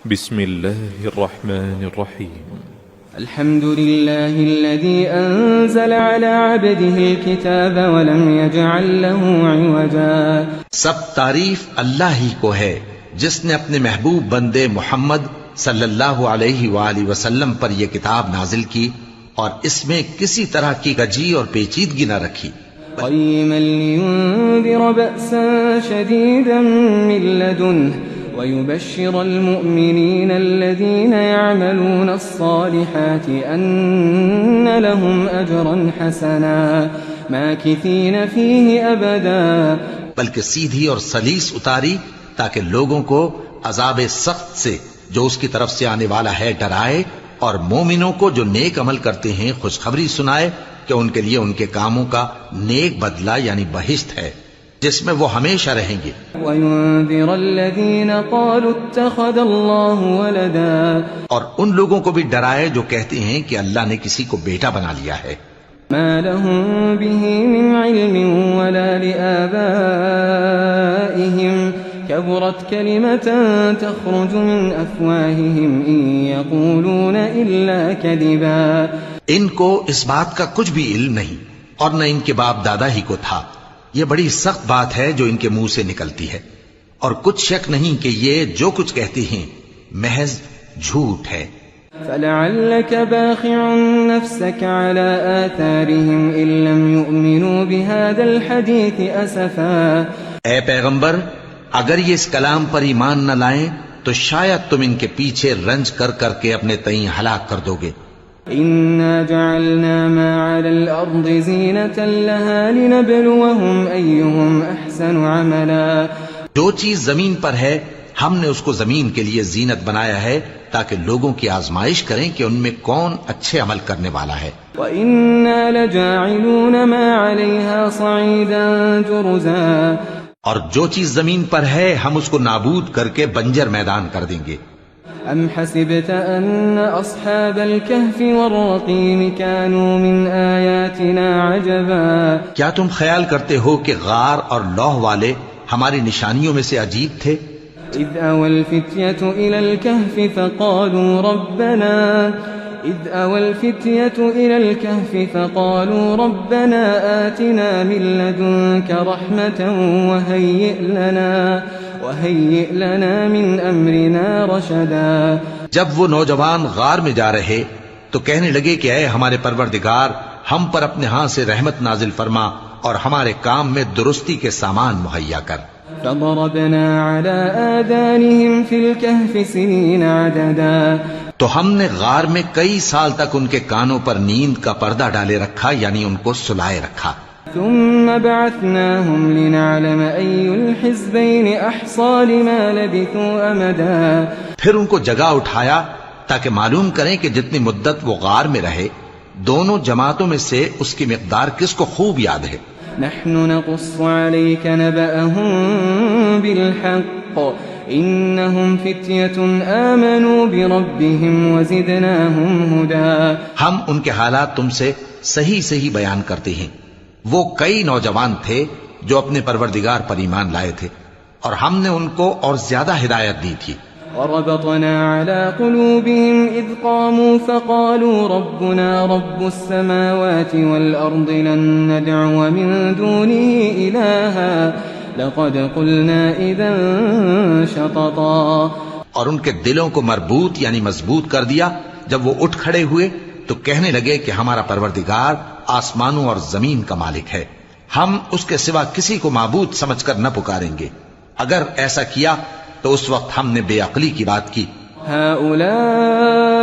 بسم الله الرحمن الرحيم. الحمد لله الذي أنزل على عبده الكتاب ولم يجعل له عوجا. سب تعریف اللہ ہی کو ہے جس نے اپنے محبوب بندے محمد صلی اللہ علیہ وآلہ وسلم پر یہ کتاب نازل کی اور اس میں کسی طرح کی کجی اور پیچیدگی نہ رکھی. قيما لينذر بأسا شديدا من لدنه ويبشر المؤمنين الذين يعملون الصالحات أن لهم أجرا حسنا ماكثين فيه أبدا. بلکہ سیدھی اور سلیس اتاری تاکہ لوگوں کو عذاب سخت سے جو اس کی طرف سے آنے والا ہے ڈرائے، اور مومنوں کو جو نیک عمل کرتے ہیں خوشخبری سنائے کہ ان کے لیے ان کے کاموں کا نیک بدلہ یعنی بہشت ہے جس میں وہ ہمیشہ رہیں گے. وَيُنذِرَ الَّذِينَ قَالُوا اتَّخَذَ اللَّهُ وَلَدًا. اور ان لوگوں کو بھی ڈرائے جو کہتے ہیں کہ اللہ نے کسی کو بیٹا بنا لیا ہے. مَا لَهُم بِهِ مِنْ عِلْمٍ وَلَا لِآبَائِهِمْ كَبُرَتْ كَلِمَةً تَخْرُجُ مِنْ أَفْوَاهِهِمْ إِنْ يَقُولُونَ إِلَّا كَذِبًا. ان کو اس بات کا کچھ بھی علم نہیں اور نہ ان کے باپ دادا ہی کو تھا. یہ بڑی سخت بات ہے جو ان کے منہ سے نکلتی ہے، اور کچھ شک نہیں کہ یہ جو کچھ کہتے ہیں محض جھوٹ ہے. فَلَعَلَّكَ بَاخِعٌ نَفْسَكَ عَلَىٰ آثَارِهِمْ إِن لَّمْ يُؤْمِنُوا بِهَٰذَا الْحَدِيثِ أَسَفًا. اے پیغمبر، اگر یہ اس کلام پر ایمان نہ لائیں تو شاید تم ان کے پیچھے رنج کر کر کے اپنے تئیں ہلاک کر دو گے. إِنَّا جَعَلْنَا مَا عَلَى الْأَرْضِ زِينَةً لَهَا لِنَبْلُوَهُمْ أَيُّهُمْ أَحْسَنُ عَمَلًا. جو چیز زمین پر ہے ہم نے اس کو زمین کے لیے زینت بنایا ہے تاکہ لوگوں کی آزمائش کریں کہ ان میں کون اچھے عمل کرنے والا ہے. وَإِنَّا لَجَاعِلُونَ مَا عَلَيْهَا صَعِيدًا جُرُزًا. اور جو چیز زمین پر ہے ہم اس کو نابود کر کے بنجر میدان کر دیں گے. أَمْ حَسِبْتَ أَنَّ أَصْحَابَ الْكَهْفِ وَالرَّقِيمِ كَانُوا مِنْ آيَاتِنَا عَجَبًا. کیا تم خیال کرتے ہو کہ غار اور لوح والے ہماری نشانیوں میں سے عجیب تھے؟ إِذْ أَوَى الْفِتْيَةُ إِلَى الْكَهْفِ فَقَالُوا رَبَّنَا آتِنَا مِن لَّدُنكَ رَحْمَةً وَهَيِّئْ لَنَا مِنْ أَمْرِنَا رَشَدًا. جب وہ نوجوان غار میں جا رہے تو کہنے لگے کہ اے ہمارے پروردگار، ہم پر اپنے ہاں سے رحمت نازل فرما اور ہمارے کام میں درستی کے سامان مہیا کر. فَضَرَبْنَا عَلَىٰ آذَانِهِمْ فِي الْكَهْفِ سِنِينَ عَدَدًا. تو ہم نے غار میں کئی سال تک ان کے کانوں پر نیند کا پردہ ڈالے رکھا، یعنی ان کو سلائے رکھا. ثم بعثناهم لنعلم أي الحزبين أحصى لما لبثوا أمدا. پھر ان کو جگہ اٹھایا تاکہ معلوم کریں کہ جتنی مدت وہ غار میں رہے دونوں جماعتوں میں سے اس کی مقدار کس کو خوب یاد ہے. نحن نقص عليك نبأهم بالحق إنهم فتية آمنوا بربهم وزدناهم هدى. ہم ان کے حالات تم سے صحیح صحیح بیان کرتے ہیں. وہ کئی نوجوان تھے جو اپنے پروردگار پر ایمان لائے تھے اور ہم نے ان کو اور زیادہ ہدایت دی تھی. وربطنا على قلوبهم إذ قاموا فقالوا ربنا رب السماوات والأرض لن ندعو من دونه إلها لقد قلنا إذا شططا. اور ان کے دلوں کو مربوط یعنی مضبوط کر دیا. جب وہ اٹھ کھڑے ہوئے تو کہنے لگے کہ ہمارا پروردگار آسمانوں اور زمین کا مالک ہے، ہم اس کے سوا کسی کو معبود سمجھ کر نہ پکاریں گے. اگر ایسا کیا تو اس وقت ہم نے بے عقلی کی بات کی. هؤلاء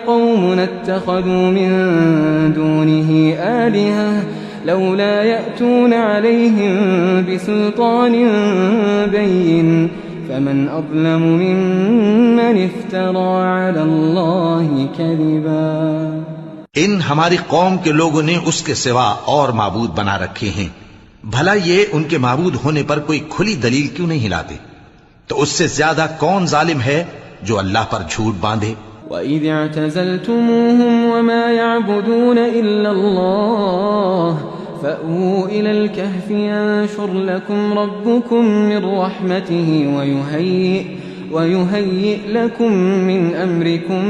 قوم اتخذوا من دونه آلهة لولا يأتون عليهم بسلطان بين فمن أظلم ممن افترى على الله كذبا. ان ہماری قوم کے لوگوں نے اس کے سوا اور معبود بنا رکھے ہیں، بھلا یہ ان کے معبود ہونے پر کوئی کھلی دلیل کیوں نہیں لاتے؟ تو اس سے زیادہ کون ظالم ہے جو اللہ پر جھوٹ باندھے. وَإِذِ اعْتَزَلْتُمُوهُمْ وَمَا يَعْبُدُونَ إِلَّا اللَّهَ فَأْوُوا إِلَى الْكَهْفِ يَنشُرْ لَكُمْ رَبُّكُمْ مِنْ رَحْمَتِهِ ويهيئ لكم من أمركم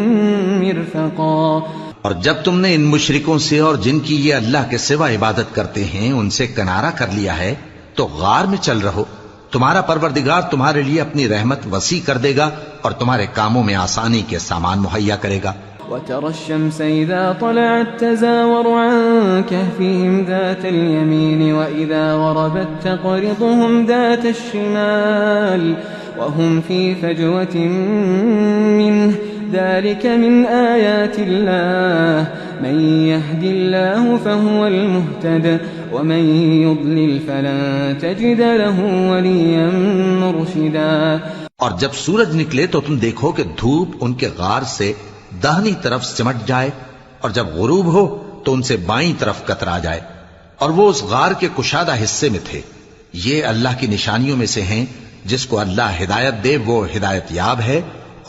مرفقا. اور جب تم نے ان مشرکوں سے اور جن کی یہ اللہ کے سوا عبادت کرتے ہیں ان سے کنارہ کر لیا ہے تو غار میں چل رہو. تمہارا پروردگار تمہارے لیے اپنی رحمت وسیع کر دے گا اور تمہارے کاموں میں آسانی کے سامان مہیا کرے گا. وترى الشمس إذا طلعت تزاور عن كهفهم ذات اليمين وإذا غربت تقرضهم ذات الشمال وهم في فجوة منه ذلك من آيات الله من يهد الله فهو المهتد ومن يضلل فلن تجد له وليا مرشدا. اور جب سورج نکلے تو تم دیکھو کہ دھوپ ان کے غار سے داہنی طرف سمٹ جائے اور جب غروب ہو تو ان سے بائیں طرف کترا جائے اور وہ اس غار کے کشادہ حصے میں تھے. یہ اللہ کی نشانیوں میں سے ہیں. جس کو اللہ ہدایت دے وہ ہدایت یاب ہے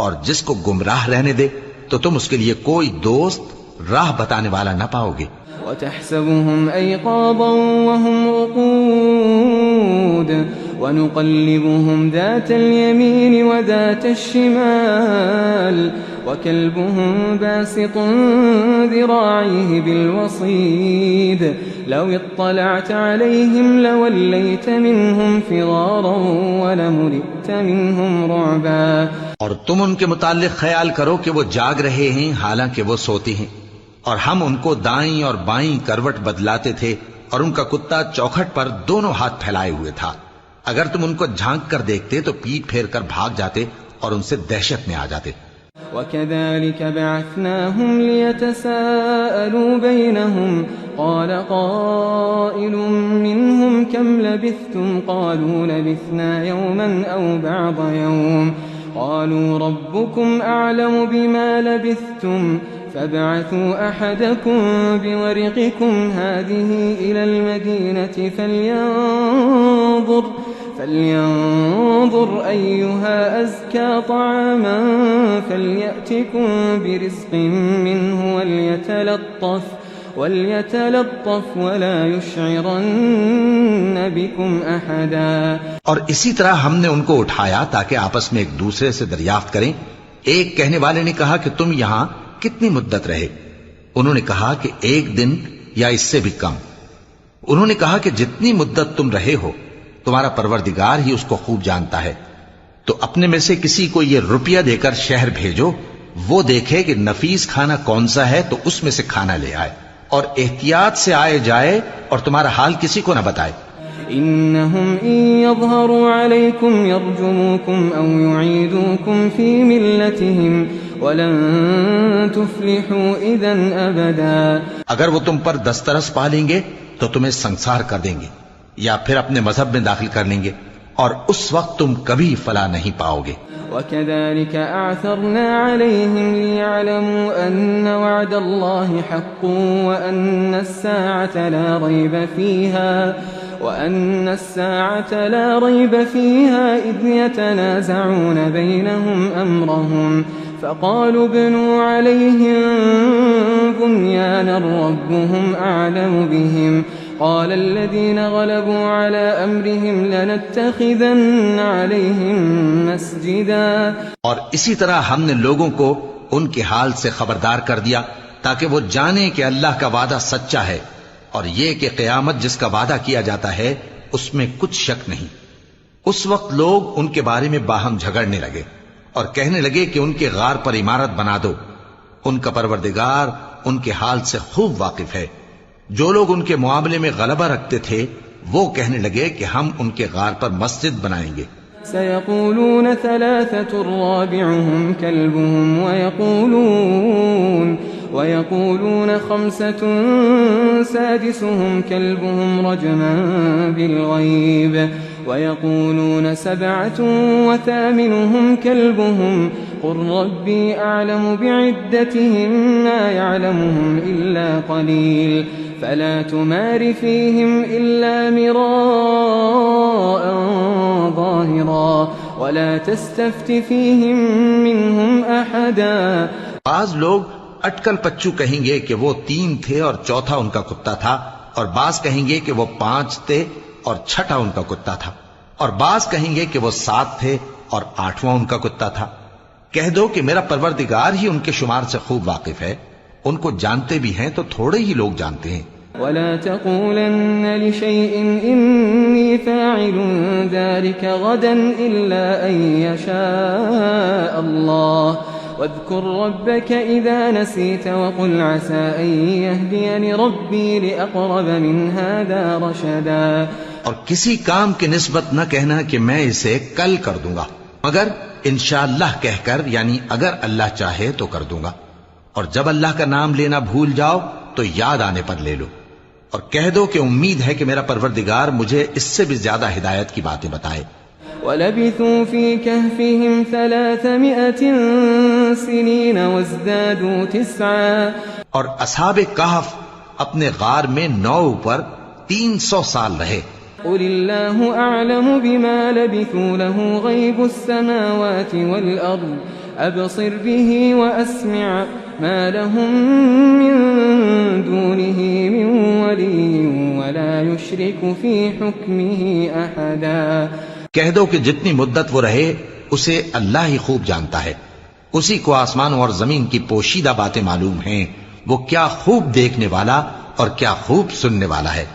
اور جس کو گمراہ رہنے دے تو تم اس کے لیے کوئی دوست راہ بتانے والا نہ پاؤ گے. وتحسبهم أيقاظا وهم رقود ونقلبهم ذات اليمين وذات الشمال وكلبهم باسط ذراعيه بالوصيد لو اطلعت عليهم لوليت منهم فرارا ولملئت منهم رعبا. اور تم ان کے متعلق خیال کرو کہ وہ جاگ رہے ہیں حالانکہ وہ سوتے ہیں اور ہم ان کو دائیں اور بائیں کروٹ بدلاتے تھے اور ان کا کتا چوکھٹ پر دونوں ہاتھ پھیلائے ہوئے تھا. اگر تم ان کو جھانک کر دیکھتے تو پیٹ پھیر کر بھاگ جاتے اور ان سے دہشت میں آ جاتے. وكذلك بعثناهم ليتساءلوا بينهم قال قائل منهم كم لبثتم قالوا لبثنا يوما أو بعض يوم قالوا ربكم أعلم بما لبثتم فابعثوا أحدكم بورقكم هذه إلى المدينة فلينظر أيها أزكى طعاما فليأتكم برزق منه وليتلطف ولا يشعرن بكم أحدا. اور اسی طرح ہم نے ان کو اٹھایا تاکہ آپس میں ایک دوسرے سے دریافت کریں. ایک کہنے والے نے کہا کہ تم یہاں کتنی مدت رہے؟ انہوں نے کہا کہ 1 دن یا اس سے بھی کم. انہوں نے کہا کہ جتنی مدت تم رہے ہو تمہارا پروردگار ہی اس کو خوب جانتا ہے. تو اپنے میں سے کسی کو یہ روپیہ دے کر شہر بھیجو، وہ دیکھے کہ نفیس کھانا کون سا ہے تو اس میں سے کھانا لے آئے اور احتیاط سے آئے جائے اور تمہارا حال کسی کو نہ بتائے. إنهم إن يظهروا عليكم يرجموكم أو يعيدوكم في ملتهم ولن تفلحوا إذا أبدا. اگر وہ تم پر دسترس پا لیں گے تو تمہیں سنسار کر دیں گے یا پھر اپنے مذہب میں داخل کر لیں گے اور اس وقت تم کبھی فلاح نہیں پاؤ گے. وكذلك أعثرنا عليهم ليعلموا أن وعد الله حق وأن الساعة لا ريب فيها إذ يتنازعون بينهم أمرهم فقالوا ابنوا عليهم بنيانا ربهم أعلم بهم قال الذين غلبوا على أمرهم لنتخذن عليهم مسجدا. اور اسی طرح ہم نے لوگوں کو ان کے حال سے خبردار کر دیا تاکہ وہ جانیں کہ اللہ کا وعدہ سچا ہے اور یہ کہ قیامت جس کا وعدہ کیا جاتا ہے اس میں کچھ شک نہیں. اس وقت لوگ ان کے بارے میں باہم جھگڑنے لگے اور کہنے لگے کہ ان کے غار پر عمارت بنا دو. ان کا پروردگار ان کے حال سے خوب واقف ہے. جو لوگ ان کے معاملے میں غلبہ رکھتے تھے وہ کہنے لگے کہ ہم ان کے غار پر مسجد بنائیں گے. سيقولون 3 رابعهم كلبهم ويقولون 5 سادسهم كلبهم رجما بالغيب ويقولون 7 وثامنهم كلبهم قل ربي أعلم بعدتهم ما يعلمهم إلا قليل فلا تمار فيهم إلا مراء ظاهرا ولا تستفت فيهم منهم أحدا. بعض لوگ اٹکل پچو کہیں گے کہ وہ 3 تھے اور چوتھا ان کا کتا تھا، اور بعض کہیں گے کہ وہ 5 تھے اور چھٹا ان کا کتا تھا، اور بعض کہیں گے کہ وہ 7 تھے اور 8واں ان کا کتا تھا۔ کہہ دو کہ میرا پروردگار ہی ان کے شمار سے خوب واقف ہے، ان کو جانتے بھی ہیں تو تھوڑے ہی لوگ جانتے ہیں۔ ولا تقولن لشيء إني فاعل ذلك غدا إلا أن يشاء الله واذكر ربك إذا نسيت وقل عسى أن يهديني ربي لأقرب من هذا رشدا۔ اور کسی کام کی نسبت نہ کہنا کہ میں اسے کل کر دوں گا، مگر انشاءاللہ کہہ کر، یعنی اگر اللہ چاہے تو کر دوں گا، اور جب اللہ کا نام لینا بھول جاؤ تو یاد آنے پر لے لو، اور کہہ دو کہ امید ہے کہ میرا پروردگار مجھے اس سے بھی زیادہ ہدایت کی باتیں بتائے۔ وَلَبِثُوا فِي كَهْفِهِمْ 300 سِنِينَ وَازْدَادُوا 9۔ اور اصحاب کہف اپنے غار میں 9 پر 300 سال رہے۔ قُلِ اللَّهُ أَعْلَمُ بِمَا لَبِثُوا لَهُ غَيْبُ السَّمَاوَاتِ وَالْأَرْضِ أَبْصِرْ بِهِ وَأَسْمِعْ مَا لَهُم مِّن دُونِهِ مِن وَلِيٍّ وَلَا يُشْرِكُ فِي حُكْمِهِ أَحَدًا۔ کہہ دو کہ جتنی مدت وہ رہے اسے اللہ ہی خوب جانتا ہے، اسی کو آسمانوں اور زمین کی پوشیدہ باتیں معلوم ہیں، وہ کیا خوب دیکھنے والا اور کیا خوب سننے والا ہے،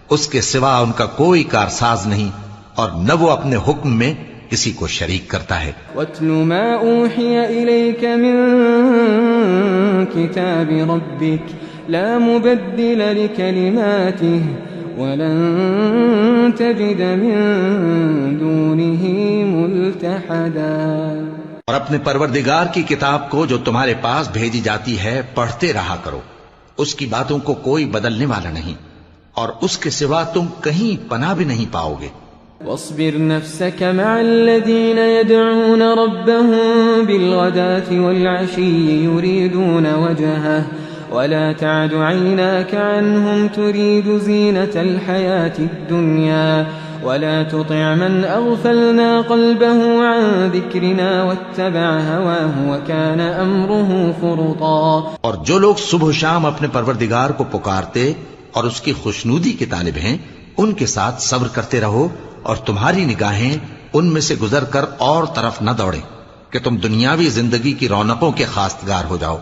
اس کے سوا ان کا کوئی کارساز نہیں، اور نہ وہ اپنے حکم میں کسی کو شریک کرتا ہے۔ وَاتْلُ مَا أُوحِيَ إِلَيْكَ مِن كِتَابِ رَبِّكَ لَا مُبَدِّلَ لِكَلِمَاتِهِ وَلَن تَجِدَ مِن دُونِهِ مُلْتَحَدًا۔ اور اپنے پروردگار کی کتاب کو جو تمہارے پاس بھیجی جاتی ہے پڑھتے رہا کرو، اس کی باتوں کو کوئی بدلنے والا نہیں، اور اس کے سوا تم کہیں پناہ بھی نہیں پاؤ گے۔ واصبر نفسك مع الذين يدعون ربهم بالغداة والعشي يريدون وجهه ولا تعد عيناك عنهم تريد زينة الحياة الدنيا ولا تطع من أغفلنا قلبه عن ذكرنا واتبع هواه وكان أمره فرطا۔ اور جو لوگ صبح و شام اپنے پروردگار کو پکارتے اور اس کی خوشنودی کے طالب ہیں، ان کے ساتھ صبر کرتے رہو، اور تمہاری نگاہیں ان میں سے گزر کر اور طرف نہ دوڑیں کہ تم دنیاوی زندگی کی رونقوں کے خواستگار ہو جاؤ۔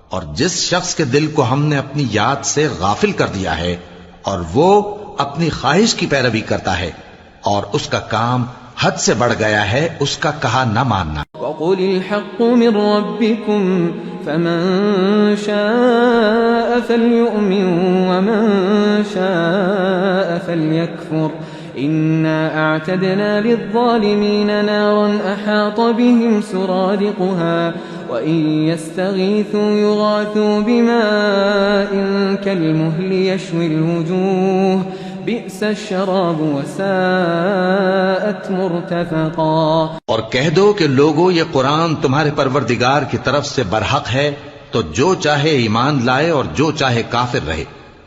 اور جس شخص کے دل کو ہم نے اپنی یاد سے غافل کر دیا ہے اور وہ اپنی خواہش کی پیروی کرتا ہے اور اس کا کام حد سے بڑھ گیا ہے، اس کا کہا نہ ماننا۔ وَقُلِ الْحَقُّ مِن رَّبِّكُمْ فَمَن شَاءَ فَلْيُؤْمِن وَمَن شَاءَ فَلْيَكْفُرْ إِنَّا أَعْتَدْنَا لِلظَّالِمِينَ نَارًا أَحَاطَ بِهِمْ سُرَادِقُهَا وَإِن يَسْتَغِيثُوا يُغَاثُوا بِمَاءٍ كَالْمُهْلِ يَشْوِي الْوُجُوهَ بِئْسَ الشَّرَابُ وَسَاءَتْ مُرْتَفَقًا۔ اور کہہ دو کہ لوگو یہ قرآن تمہارے پروردگار کی طرف سے برحق ہے، تو جو چاہے ایمان لائے اور جو چاہے کافر رہے۔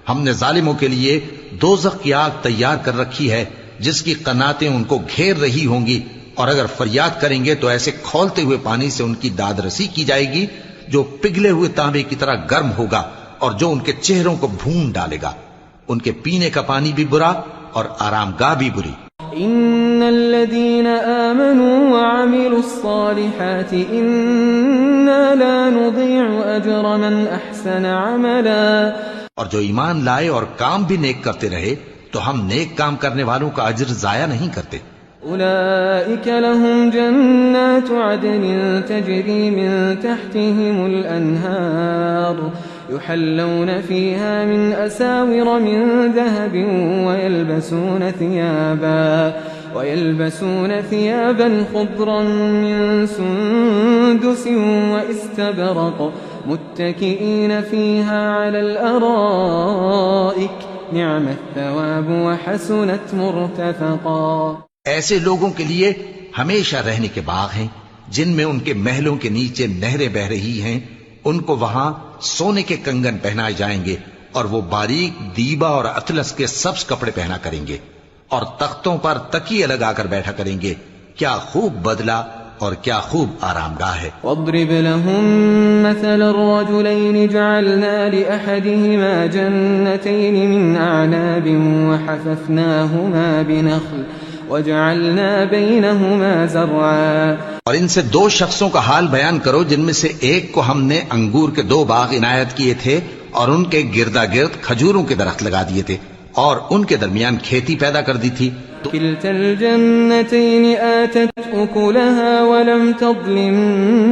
ہم نے ظالموں کے لیے دوزخ کی آگ تیار کر رکھی ہے جس کی قناتیں ان کو گھیر رہی ہوں گی، اور اگر فریاد کریں گے تو ایسے کھولتے ہوئے پانی سے ان کی داد رسی کی جائے گی جو پگھلے ہوئے تانبے کی طرح گرم ہوگا اور جو ان کے چہروں کو بھون ڈالے گا۔ ان کے پینے کا پانی بھی برا اور آرام گاہ بھی بری۔ ان الذين آمنوا وعملوا الصالحات انا لا نضيع اجر من احسن عملا۔ اور جو ایمان لائے اور کام بھی نیک کرتے رہے تو ہم نیک کام کرنے والوں کا اجر ضائع نہیں کرتے۔ أولئك لهم جنات عدن تجري من تحتهم الأنهار يحلون فيها من أساور من ذهب ويلبسون ثيابا خضرا من سندس واستبرق متكئين فيها على الأرائك نعم الثواب وحسنت مرتفقا۔ ایسے لوگوں کے لیے ہمیشہ رہنے کے باغ ہیں جن میں ان کے محلوں کے نیچے نہریں بہ رہی ہیں، ان کو وہاں سونے کے کنگن پہنائے جائیں گے اور وہ باریک دیبا اور اطلس کے سبز کپڑے پہنا کریں گے اور تختوں پر تکیے لگا کر بیٹھا کریں گے۔ کیا خوب بدلہ اور کیا خوب آرام گاہ ہے۔ واضرب لهم مثل الرجلين جعلنا لأحدهما جنتين من أعناب وحففناهما بنخل وجعلنا بينهما زرعا اور ان سے دو شخصوں کا حال بیان کرو جن میں سے ایک کو ہم نے انگور کے 2 باغ عنایت کیے تھے اور ان کے گردا گرد کھجوروں کے درخت لگا دیے تھے اور ان کے درمیان کھیتی پیدا کر دی تھی. كلتا الجنتين آتت أكلها ولم تظلم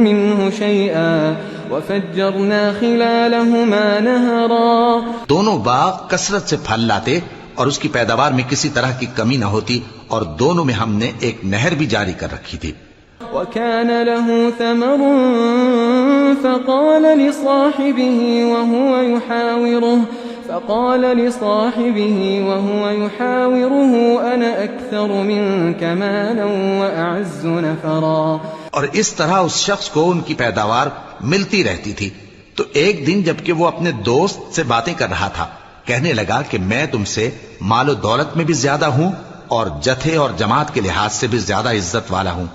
منه شيئا وفجرنا خلالهما نهرا. دونوں باغ کثرت سے پھل لاتے اور اس کی پیداوار میں کسی طرح کی کمی نہ ہوتی اور دونوں میں ہم نے ایک نہر بھی جاری کر رکھی تھی. وكان له ثمر فقال وهو يحاوره أنا أكثر منك مالا وأعز نفرا. اور اس طرح اس شخص کو ان کی پیداوار ملتی رہتی تھی تو ایک دن جبکہ وہ اپنے دوست سے باتیں کر رہا تھا کہنے لگا کہ میں تم سے مال و دولت میں بھی زیادہ ہوں اور جتھے اور جماعت کے لحاظ سے بھی زیادہ عزت والا ہوں.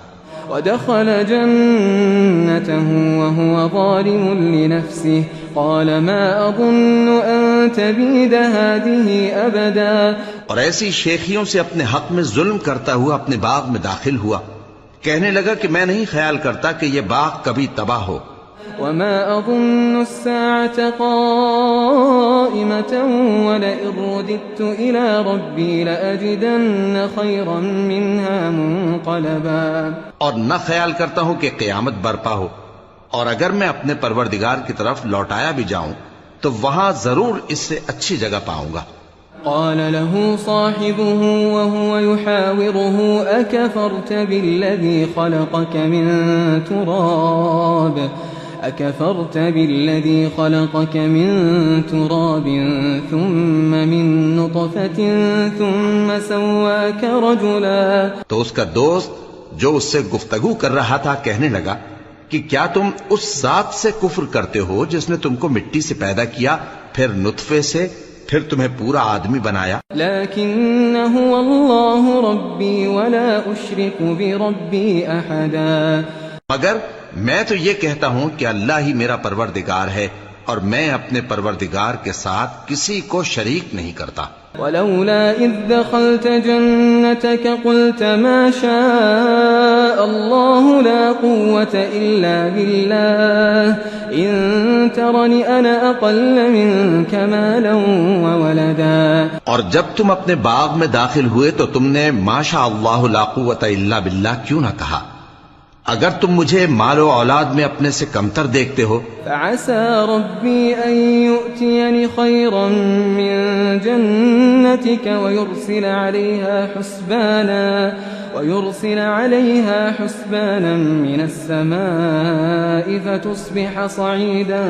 ودخل جنته وهو ظالم لنفسه قال ما أظن أن تبيد هذه أبدا. اور ایسی شیخیوں سے اپنے حق میں ظلم کرتا ہوا اپنے باغ میں داخل ہوا کہنے لگا کہ میں نہیں خیال کرتا کہ یہ باغ کبھی تباہ ہو. وما أظن الساعة قائمة ولئن رددت إلى ربي لأجدن خيرا منها منقلبا. اور نہ خیال کرتا ہوں کہ قیامت برپا ہو اور اگر میں اپنے پروردگار کی طرف لوٹایا بھی جاؤں تو وہاں ضرور اس سے اچھی جگہ پاؤں گا. قال له صاحبه وهو يحاوره أكفرت بالذي خلقك من تراب ثم من نطفة ثم سواك رجلا. تو اس کا دوست جو اس سے گفتگو کر رہا تھا کہنے لگا کہ کیا تم اس ذات سے کفر کرتے ہو جس نے تم کو مٹی سے پیدا کیا پھر نطفے سے پھر تمہیں پورا آدمی بنایا. لیکن هو اللہ ربی ولا اشرک بربی احدا. مگر میں تو یہ کہتا ہوں کہ اللہ ہی میرا پروردگار ہے اور میں اپنے پروردگار کے ساتھ کسی کو شریک نہیں کرتا. ولولا اذ دخلت جنتك قلت ما شاء الله لا قوة الا بالله ان ترني انا اقل منك مالا وولدا. اور جب تم اپنے باغ میں داخل ہوئے تو تم نے ما شاء اللہ لا قوت الا باللہ کیوں نہ کہا اگر تم مجھے مال و اولاد میں اپنے سے کمتر دیکھتے ہو. فعسى ربي أن يؤتيني خيرا من جنتك ويرسل عليها حسبانا من السماء فتصبح صعيدا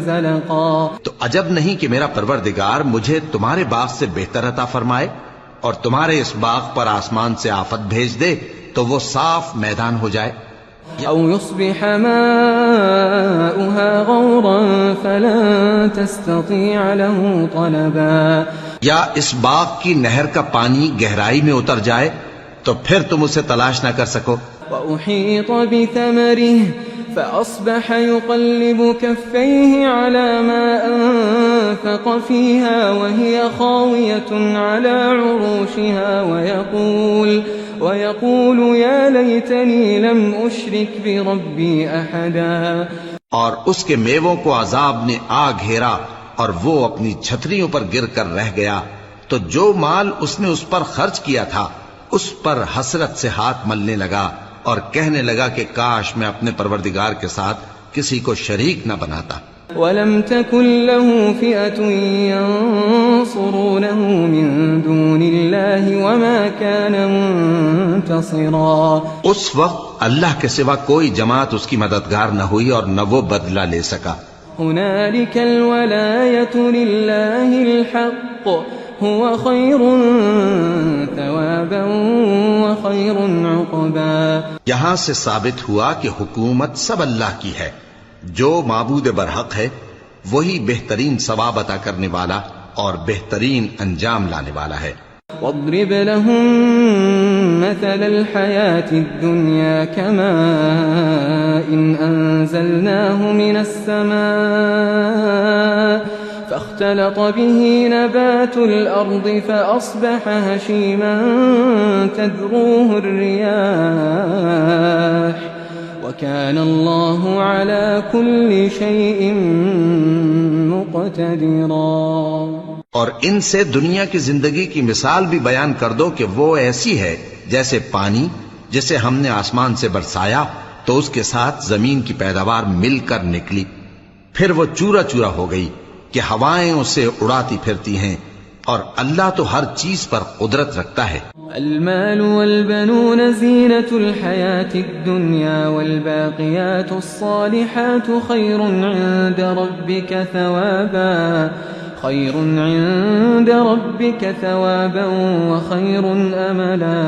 زلقا. تو عجب نہیں کہ میرا پروردگار مجھے تمہارے باغ سے بہتر عطا فرمائے اور تمہارے اس باغ پر آسمان سے آفت بھیج دے تو وہ صاف میدان ہو جائے. أو يصبح ماؤها غورا فلن تستطيع له طلبا. یا اس باغ کی نہر کا پانی گہرائی میں اتر جائے تو پھر تم اسے تلاش نہ کر سکو. وأحيط بثمره فأصبح يقلب كفيه على ما أنفق فيها وهي خاوية على عروشها ويقول يا ليتني لم أشرك بربي أحدا. اور اس کے میووں کو عذاب نے آ گھیرا اور وہ اپنی چھتریوں پر گر کر رہ گیا تو جو مال اس نے اس پر خرچ کیا تھا اس پر حسرت سے ہاتھ ملنے لگا اور کہنے لگا کہ کاش میں اپنے پروردگار کے ساتھ کسی کو شریک نہ بناتا. وَلَمْ تَكُنْ لَهُ فِئَةٌ يَنصُرُونَهُ مِن دُونِ اللَّهِ وَمَا كَانَ مُنْتَصِرًا. اس وقت اللہ کے سوا کوئی جماعت اس کی مددگار نہ ہوئی اور نہ وہ بدلہ لے سکا. هُنَالِكَ الْوَلَایَةُ لِلَّهِ الْحَقِّ هُوَ خَيْرٌ ثَوَابًا وَخَيْرٌ عُقْبًا. یہاں سے ثابت ہوا کہ حکومت سب اللہ کی ہے. جو معبود برحق ہے وہی بہترین ثواب عطا کرنے والا اور بہترین انجام لانے والا ہے. واضرب لهم مثل الحياة الدنيا كماء إن أنزلناه من السماء فاختلط به نبات الأرض فأصبح هشيما تذروه الرياح وكان الله على كل شيء مقتدرا۔ اور ان سے دنیا کی زندگی کی مثال بھی بیان کر دو کہ وہ ایسی ہے جیسے پانی جسے ہم نے آسمان سے برسایا تو اس کے ساتھ زمین کی پیداوار مل کر نکلی، پھر وہ چورا چورا ہو گئی کہ ہوائیں اسے اڑاتی پھرتی ہیں، اور اللہ تو ہر چیز پر قدرت رکھتا ہے۔ المال والبنون زينة الحياة الدنيا والباقيات الصالحات خير عند ربك ثوابا وخير املا۔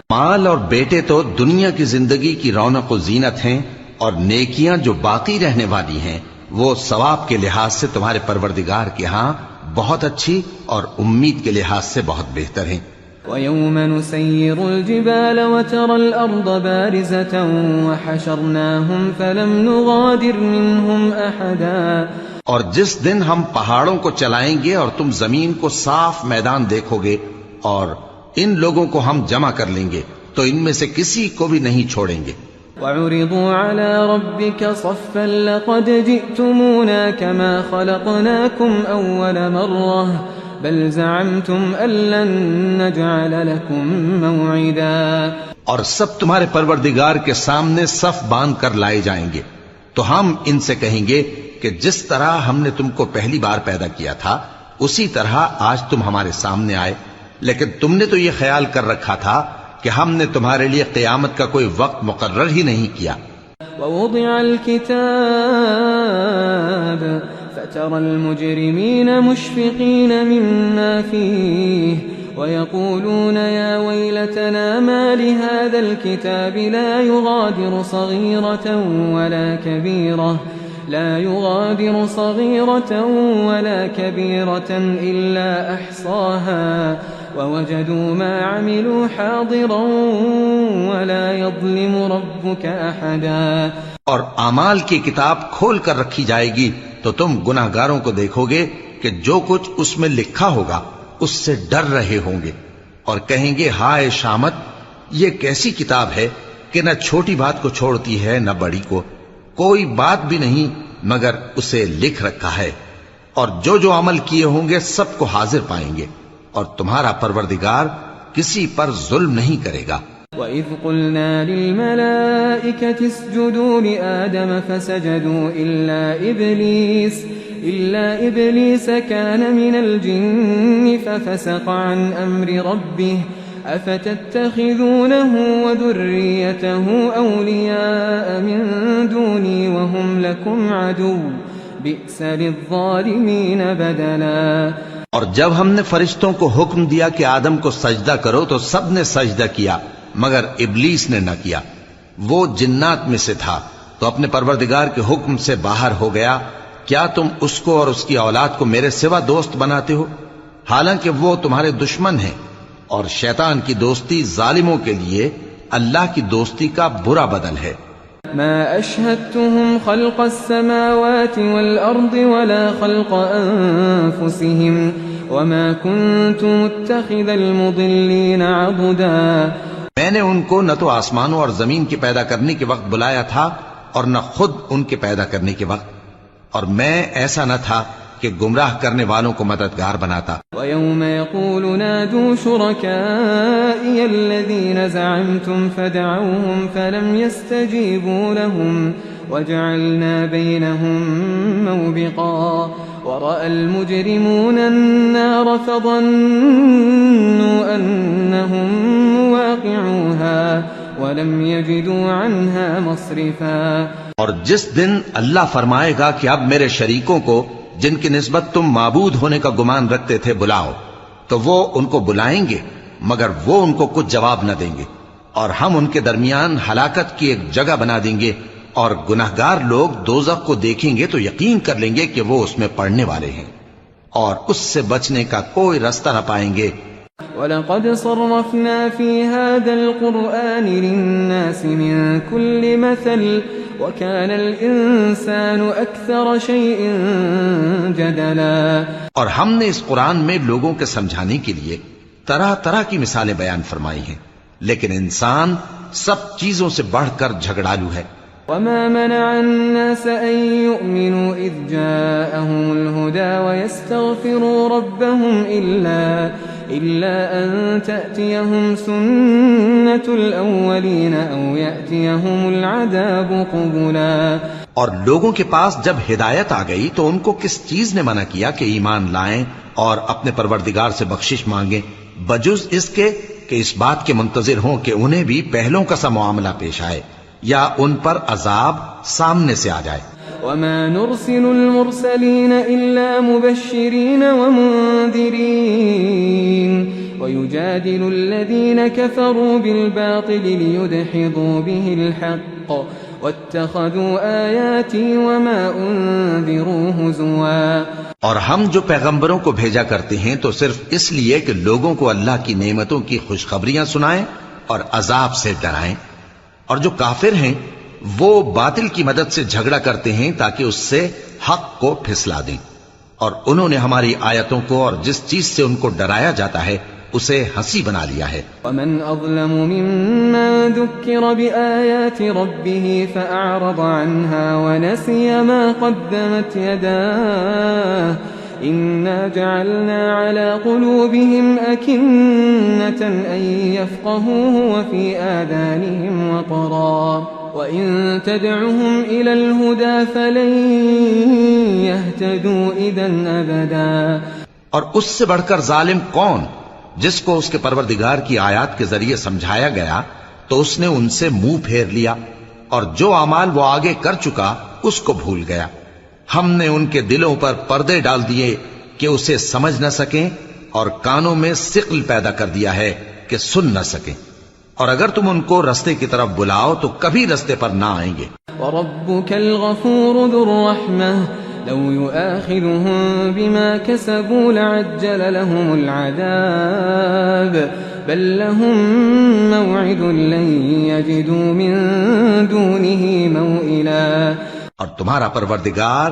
مال اور بیٹے تو دنیا کی زندگی کی رونق و زینت ہیں، اور نیکیاں جو باقی رہنے والی ہیں وہ ثواب کے لحاظ سے تمہارے پروردگار کے ہاں بہت اچھی اور امید کے لحاظ سے بہت بہتر ہیں۔ وَيَوْمَ نُسَيِّرُ الْجِبَالَ وَتَرَى الْأَرْضَ بَارِزَةً وَحَشَرْنَاهُمْ فَلَمْ نُغَادِرْ مِنْهُمْ أَحَدًا، اور جس دن ہم پہاڑوں کو چلائیں گے اور تم زمین کو صاف میدان دیکھو گے اور ان لوگوں کو ہم جمع کر لیں گے تو ان میں سے کسی کو بھی نہیں چھوڑیں گے۔ وَعُرِضُوا عَلَى رَبِّكَ صَفًّا لَقَدْ جِئْتُمُونَا كَمَا خَلَقْنَاكُمْ أَوَّلَ مَرَّةٍ بَلْ زَعَمْتُمْ أَن لَّن نَّجْعَلَ لَكُم مَّوْعِدًا، اور سب تمہارے پروردگار کے سامنے صف باندھ کر لائے جائیں گے، تو ہم ان سے کہیں گے کہ جس طرح ہم نے تم کو پہلی بار پیدا کیا تھا اسی طرح آج تم ہمارے سامنے آئے، لیکن تم نے تو یہ خیال کر رکھا تھا کہ ہم نے تمہارے لیے قیامت کا کوئی وقت مقرر ہی نہیں کیا۔ وَوُضِعَ الْكِتَابُ فَتَرَى الْمُجْرِمِينَ مُشْفِقِينَ مِمَّا فِيهِ وَيَقُولُونَ يَا وَيْلَتَنَا مَا لِهَذَا الْكِتَابِ لا يغادر صغيرة ولا كبيرة إلا أحصاها ووجدوا ما عملوا حاضرا ولا يظلم ربك أحدا۔ اور اعمال کی کتاب کھول کر رکھی جائے گی تو تم گناہ گاروں کو دیکھو گے کہ جو کچھ اس میں لکھا ہوگا اس سے ڈر رہے ہوں گے، اور کہیں گے ہائے شامت، یہ کیسی کتاب ہے کہ نہ چھوٹی بات کو چھوڑتی ہے نہ بڑی کو، کوئی بات بھی نہیں مگر اسے لکھ رکھا ہے، اور جو جو عمل کیے ہوں گے سب کو حاضر پائیں گے، اور تمہارا پروردگار کسی پر ظلم نہیں کرے گا۔ وَإِذْ قُلْنَا لِلْمَلَائِكَةِ اسْجُدُوا لِآدَمَ فَسَجَدُوا إِلَّا إِبْلِيسَ كَانَ مِنَ الْجِنِّ فَفَسَقَ عَنْ أَمْرِ رَبِّهِ أَفَتَتَّخِذُونَهُ وَذُرِّيَّتَهُ أَوْلِيَاءَ مِن دُونِي وَهُمْ لَكُمْ عَدُوٌّ بِئْسَ لِلظَّالِمِينَ بَدَلًا۔ اور جب ہم نے فرشتوں کو حکم دیا کہ آدم کو سجدہ کرو تو سب نے سجدہ کیا مگر ابلیس نے نہ کیا، وہ جنات میں سے تھا تو اپنے پروردگار کے حکم سے باہر ہو گیا۔ کیا تم اس کو اور اس کی اولاد کو میرے سوا دوست بناتے ہو، حالانکہ وہ تمہارے دشمن ہیں، اور شیطان کی دوستی ظالموں کے لیے اللہ کی دوستی کا برا بدل ہے۔ ما أشهدتهم خلق السماوات والأرض ولا خلق أنفسهم وما كنت متخذ المضلين عضدا۔ میں نے ان کو نہ تو آسمانوں اور زمین کے پیدا کرنے کے وقت بلایا تھا اور نہ خود ان کے پیدا کرنے کے وقت، اور میں ایسا نہ تھا کہ گمراہ کرنے والوں کو مددگار بناتا۔ وَيَوْمَ يَقُولُ نَادُوا شُرَكَائِيَ الَّذِينَ زَعَمْتُمْ فَدَعَوْهُمْ فَلَمْ يَسْتَجِيبُوا لَهُمْ وَجَعَلْنَا بَيْنَهُمْ مَوْبِقًا وَرَأَى الْمُجْرِمُونَ النَّارَ فَظَنُّوا أَنَّهُمْ مُوَاقِعُوهَا وَلَمْ يَجِدُوا عَنْهَا مَصْرِفًا۔ اور جس دن اللہ فرمائے گا کہ اب میرے شریکوں کو جن کی نسبت تم معبود ہونے کا گمان رکھتے تھے بلاؤ، تو وہ ان کو بلائیں گے مگر وہ ان کو کچھ جواب نہ دیں گے، اور ہم ان کے درمیان ہلاکت کی ایک جگہ بنا دیں گے، اور گناہگار لوگ دوزخ کو دیکھیں گے تو یقین کر لیں گے کہ وہ اس میں پڑنے والے ہیں، اور اس سے بچنے کا کوئی رستہ نہ پائیں گے۔ وَلَقَدْ صَرَّفْنَا فِي هَذَا الْقُرْآنِ لِلنَّاسِ مِنْ كُلِّ مَثَلٍ وكان الإنسان أكثر شيء جدلا. اور ہم نے اس قرآن میں لوگوں کے سمجھانے کے لیے طرح طرح کی مثالیں بیان فرمائی ہیں، لیکن انسان سب چیزوں سے بڑھ کر جھگڑالو ہے. وما منع الناس أن يؤمنوا إذ جاءهم الهدى ويستغفروا ربهم إلا أن تأتيهم سنة الأولين أو يأتيهم العذاب قبلا. اور لوگوں کے پاس جب ہدایت آ گئی تو ان کو کس چیز نے منع کیا کہ ایمان لائیں اور اپنے پروردگار سے بخشش مانگیں، بجز اس کے کہ اس بات کے منتظر ہوں کہ انہیں بھی پہلوں کا سا معاملہ پیش آئے یا ان پر عذاب سامنے سے آ جائے. وما نرسل المرسلين إلا مبشرين ومنذرين ويجادل الذين كفروا بالباطل ليدحضوا به الحق واتخذوا آياتي وما أنذروا هزوا. اور ہم جو پیغمبروں کو بھیجا کرتے ہیں تو صرف اس لیے کہ لوگوں کو اللہ کی نعمتوں کی خوشخبریاں سنائیں اور عذاب سے ڈرائیں، اور جو کافر ہیں وہ باطل کی مدد سے جھگڑا کرتے ہیں تاکہ اس سے حق کو پھسلا دیں، اور انہوں نے ہماری آیتوں کو اور جس چیز سے ان کو ڈرایا جاتا ہے اسے ہنسی بنا لیا ہے. ومن أظلم ممن ذكر بآيات ربه فأعرض عنها ونسي ما قدمت يداه إنا جعلنا على قلوبهم أكنة أن يفقهوه وفي آذانهم وقرا وإن تدعهم إلى الهدى فلن يهتدوا إذا أبدا. اور اس سے بڑھ کر ظالم کون جس کو اس کے پروردگار کی آیات کے ذریعے سمجھایا گیا تو اس نے ان سے منہ پھیر لیا، اور جو اعمال وہ آگے کر چکا اس کو بھول گیا. ہم نے ان کے دلوں پر پردے ڈال دیے کہ اسے سمجھ نہ سکیں، اور کانوں میں ثقل پیدا کر دیا ہے کہ سن نہ سکیں، اور اگر تم ان کو رستے کی طرف بلاؤ تو کبھی رستے پر نہ آئیں گے. وَرَبُّكَ الْغَفُورُ ذُو الرَّحْمَةِ لَوْ يُؤَاخِذُهُم بِمَا كَسَبُوا لَعَجَّلَ لَهُمُ الْعَذَابَ بَل لَّهُم مَّوْعِدٌ لَّن يَجِدُوا مِن دُونِهِ مَوْئِلًا. اور تمہارا پروردگار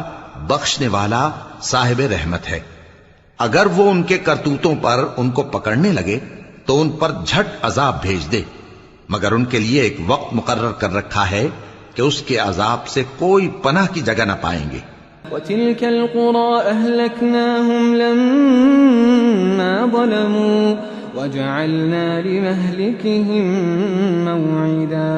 بخشنے والا صاحب رحمت ہے، اگر وہ ان کے کرتوتوں پر ان کو پکڑنے لگے تو ان پر جھٹ عذاب بھیج دے، مگر ان کے لیے ایک وقت مقرر کر رکھا ہے کہ اس کے عذاب سے کوئی پناہ کی جگہ نہ پائیں گے. وَتِلْكَ الْقُرَىٰ أَهْلَكْنَاهُمْ لَمَّا ظَلَمُوا وَجَعَلْنَا لِمَهْلِكِهِم مَّوْعِدًا.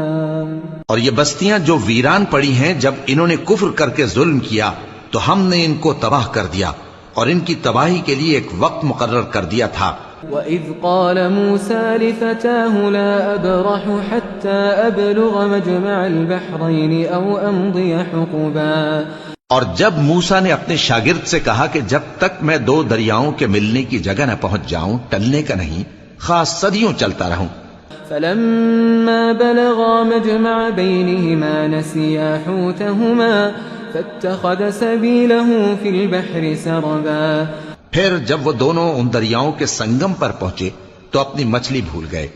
اور یہ بستیاں جو ویران پڑی ہیں جب انہوں نے کفر کر کے ظلم کیا تو ہم نے ان کو تباہ کر دیا اور ان کی تباہی کے لیے ایک وقت مقرر کر دیا تھا. وَإِذْ قَالَ مُوسَىٰ لِفَتَاهُ لَا أَبْرَحُ حَتَّىٰ أَبْلُغَ مَجْمَعَ الْبَحْرَيْنِ أَوْ أَمْضِيَ حُقُبًا. اور جب موسیٰ نے اپنے شاگرد سے کہا کہ جب تک میں دو دریاؤں کے ملنے کی جگہ نہ پہنچ جاؤں ٹلنے کا نہیں، خاص صدیوں چلتا رہوں. فَلَمَّا بَلَغَا مَجْمَعَ بَيْنِهِمَا نَسِيَا حُوتَهُمَا فَاتَّخَذَ سَبِيلَهُ فِي الْبَحْرِ سَرَبًا. پھر جب وہ دونوں ان دریاؤں کے سنگم پر پہنچے تو اپنی مچھلی بھول گئے،